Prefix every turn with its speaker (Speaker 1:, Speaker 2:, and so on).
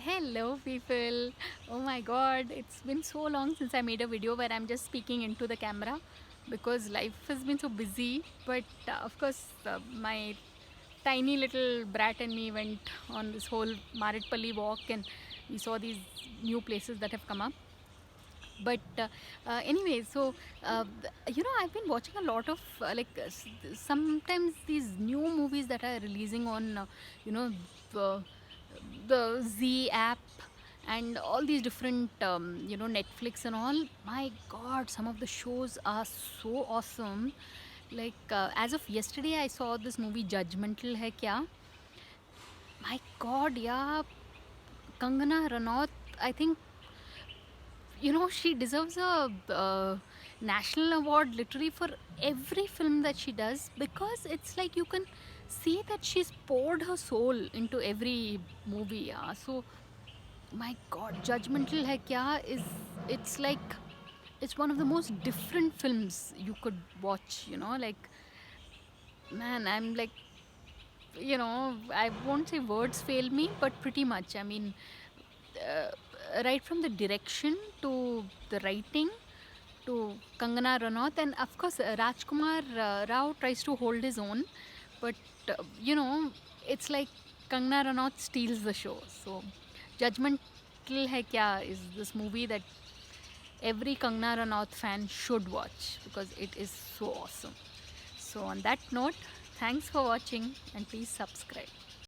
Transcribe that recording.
Speaker 1: Hello, people. Oh my god, it's been so long since I made a video where I'm just speaking into the camera because life has been so busy. But of course, my tiny little brat and me went on this whole Maritpalli walk and we saw these new places that have come up. But anyway, so I've been watching a lot of sometimes these new movies that are releasing on you know the, the Z app and all these different Netflix and all. My God, some of the shows are so awesome. As of yesterday, I saw this movie Judgmental Hai Kya. My God, yeah, Kangana Ranaut. I think she deserves a national award literally for every film that she does, because it's like you can see that she's poured her soul into every movie. Yeah. So my God, Judgmental Hai Kya is, it's like, it's one of the most different films you could watch. Man, I'm like, I won't say words fail me, but pretty much. I mean, uh, right from the direction to the writing to Kangana Ranaut, and of course Rajkumar Rao tries to hold his own, but uh, you know it's like Kangana Ranaut steals the show. So Judgmental Hai Kya is this movie that every Kangana Ranaut fan should watch because it is so awesome. So on that note, thanks for watching and please subscribe.